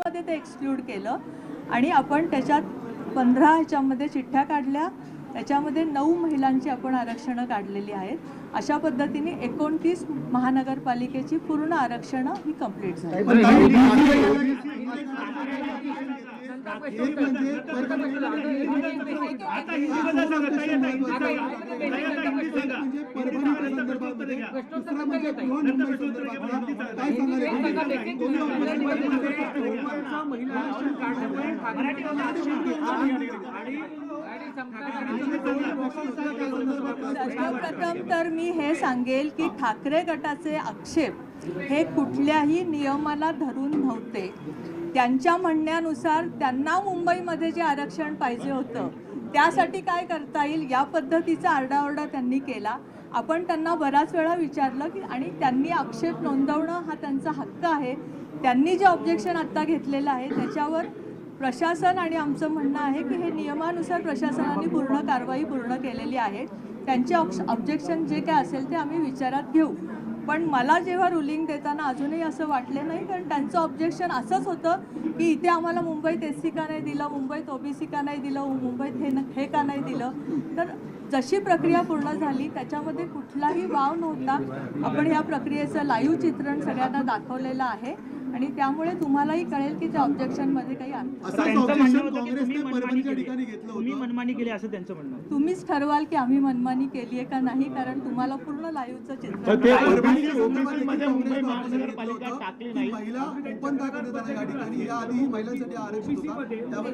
मुंबईमध्ये ते एक्सक्लूड केलं आणि आपण त्याच्यात 15 ह्याच्यामध्ये चिठ्ठ्या काढल्या, त्याच्यामध्ये 9 महिलांची आपण आरक्षणं काढलेली आहेत. अशा पद्धतीने 29 महानगरपालिकेची पूर्ण आरक्षणं ही कंप्लीट झाली. सर्वप्रथम तर मी हे सांगेल की ठाकरे गटाचे आक्षेप हे कुठल्याही नियमाला धरून नव्हते. त्यांच्या म्हणण्यानुसार त्यांना मुंबईमध्ये जे आरक्षण पाहिजे होतं त्यासाठी काय करता येईल या पद्धतीचा आरडाओरडा त्यांनी केला. आपण त्यांना बराच वेळा विचारलं की आणि त्यांनी आक्षेप नोंदवणं हा त्यांचा हक्क आहे. त्यांनी जे ऑब्जेक्शन आत्ता घेतलेलं आहे त्याच्यावर प्रशासन आणि आमचं म्हणणं आहे की हे नियमानुसार प्रशासनाने पूर्ण कारवाई पूर्ण केलेली आहे. त्यांचे ऑब्जेक्शन जे काय असेल ते आम्ही विचारात घेऊ. पण मला जेव्हा रुलिंग देताना अजूनही असं वाटले नाही, कारण त्यांचं ऑब्जेक्शन असंच होतं की इथे आम्हाला मुंबईत एससी का नाही दिलं, मुंबईत ओबीसी का नाही दिलं, मुंबईत हे का नाही दिलं. तर जशी प्रक्रिया पूर्ण झाली त्याच्यामध्ये कुठलाही वाव नव्हता. आपण या प्रक्रियेचं लाईव्ह चित्रण सगळ्यांना दाखवलेलं आहे आणि त्यामुळे तुम्हालाही कळेल की त्या ऑब्जेक्शनमध्ये काही तुम्ही मनमानी केली असं त्यांचं म्हणणं. तुम्हीच ठरवाल की आम्ही मनमानी केली आहे का नाही, कारण तुम्हाला पूर्ण लाईव्हचं चित्र.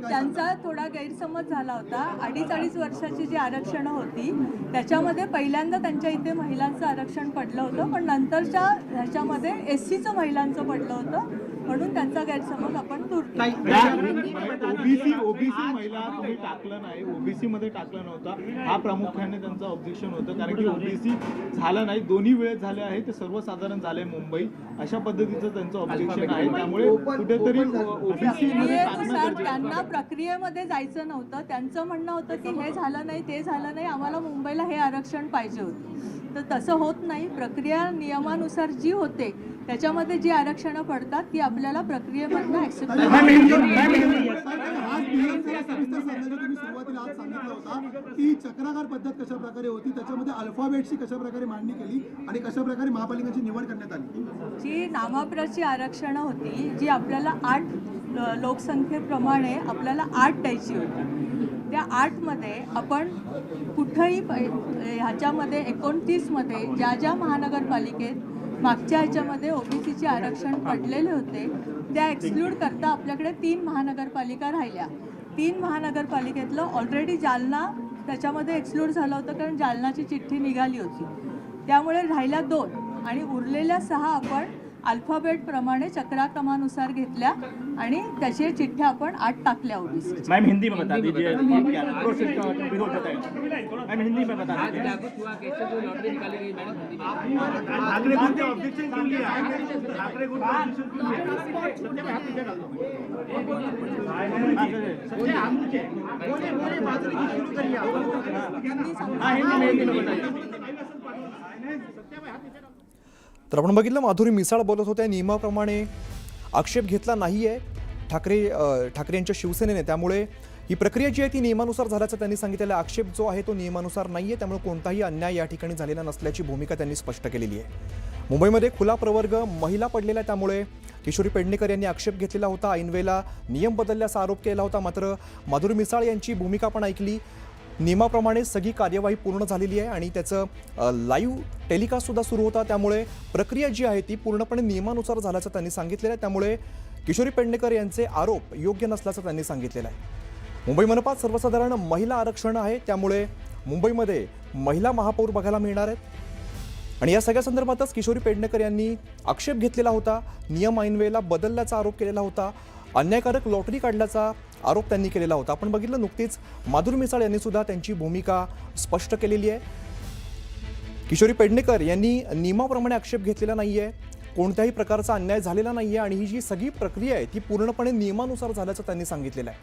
त्यांचा थोडा गैरसमज झाला होता. 2.5 वर्षाची जी आरक्षणं होती त्याच्यामध्ये पहिल्यांदा त्यांच्या इथे महिलांचं आरक्षण पडलं होतं, पण नंतरच्या ह्याच्यामध्ये एससीचं महिलांचं पडलं होतं, म्हणून त्यांचा गैरसमज आपण दूर केला. ओबीसी महिला तुम्ही टाकलं नाही, ओबीसी मध्ये टाकलं नव्हतं, हा प्रामुख्याने त्यांचं ऑब्जेक्शन होतं. कारण की ओबीसी झालं नाही, दोन्ही वेळेस झाले आहे, ते सर्वसाधारण झाले मुंबई, अशा पद्धतीचं त्यांचं ऑब्जेक्शन आहे. त्यामुळे कुठेतरी ओबीसी त्यांना प्रक्रियेमध्ये जायचं नव्हतं. त्यांचं म्हणणं होतं की हे झालं नाही, ते झालं नाही, आम्हाला मुंबईला हे आरक्षण पाहिजे होतं. तर तसं होत नाही. प्रक्रिया नियमानुसार जी होते त्याच्यामध्ये जी आरक्षणं पडतात ती आपल्याला प्रक्रियेमधनं ऍक्सेप्ट सुरुवातीला आज सांगितलं होता की चक्राकार पद्धत कशा प्रकारे होती, त्याच्यामध्ये अल्फाबेटची कशा प्रकारे मांडणी केली आणि कशा प्रकारे महापालिकेची निवड करण्यात आली. जी नामाप्रची आरक्षणं होती, जी आपल्याला 8 लोकसंख्येप्रमाणे आपल्याला 8 द्यायची होती, त्या 8मध्ये आपण कुठंही ह्याच्यामध्ये 29मध्ये ज्या ज्या महानगरपालिकेत मागच्या ह्याच्यामध्ये ओबीसीचे आरक्षण पडलेले होते त्या एक्सक्लूड करता आपल्याकडे 3 महानगरपालिका राहिल्या. 3 महानगरपालिकेतलं ऑलरेडी जालना त्याच्यामध्ये एक्सक्लूड झालं होतं, कारण जालनाची चिठ्ठी निघाली होती. त्यामुळे राहिल्या 2 आणि उरलेल्या 6 आपण अल्फाबेटप्रमाणे चक्राक्रमानुसार घेतल्या आणि त्याचे चिठ्ठ्या आपण 8 टाकल्या ओबीसी. मैम हिंदी में बता दीजिए प्रोसेस का विरोध बताएं. मैम हिंदी में बता दीजिए. ठाकरे गुट के ऑब्जेक्शन क्यों लिया? ठाकरे गुट का ऑब्जेक्शन क्यों लिया? तर आपण बघितलं माधुरी मिसाळ बोलत होत्या, नियमाप्रमाणे आक्षेप घेतला नाही आहे ठाकरे यांच्या शिवसेनेने, त्यामुळे ही प्रक्रिया जी आहे ती नियमानुसार झाल्याचं त्यांनी सांगितलेलं. आक्षेप जो आहे तो नियमानुसार नाही आहे, त्यामुळे कोणताही अन्याय या ठिकाणी झालेला नसल्याची भूमिका त्यांनी स्पष्ट केलेली आहे. मुंबईमध्ये खुला प्रवर्ग महिला पडलेला आहे, त्यामुळे किशोरी पेडणेकर यांनी आक्षेप घेतलेला होता. ऐनवेळेला नियम बदलल्याचा आरोप केला होता. मात्र माधुरी मिसाळ यांची भूमिका पण ऐकली. नियमाप्रमाणे सगळी कार्यवाही पूर्ण झालेली आहे आणि त्याचं लाईव्ह टेलिकास्टसुद्धा सुरू होता. त्यामुळे प्रक्रिया जी आहे ती पूर्णपणे नियमानुसार झाल्याचं त्यांनी सांगितलेलं आहे. त्यामुळे किशोरी पेडणेकर यांचे आरोप योग्य नसल्याचं त्यांनी सांगितलेलं आहे. मुंबई मनपात सर्वसाधारण महिला आरक्षण आहे, त्यामुळे मुंबईमध्ये महिला महापौर बघायला मिळणार आहेत. आणि या सगळ्या संदर्भातच किशोरी पेडणेकर यांनी आक्षेप घेतलेला होता. नियम ऐनवेळेला बदलल्याचा आरोप केलेला होता. अन्यायकारक लॉटरी काढल्याचा आरोप त्यांनी केलेला होता. आपण बघितलं नुकतीच माधुरी मिसाळ यांनी सुद्धा त्यांची भूमिका स्पष्ट केलेली आहे. किशोरी पेडणेकर यांनी नियमाप्रमाणे आक्षेप घेतलेला नाहीये, कोणत्याही प्रकारचा अन्याय झालेला नाहीये आणि ही जी सगळी प्रक्रिया आहे ती पूर्णपणे नियमानुसार झाल्याचं त्यांनी सांगितलेलं आहे.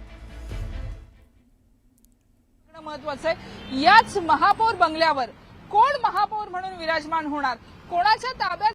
महत्त्वाचं आहे, याच महापौर बंगल्यावर कोण महापौर म्हणून विराजमान होणार, कोणाच्या ताब्यात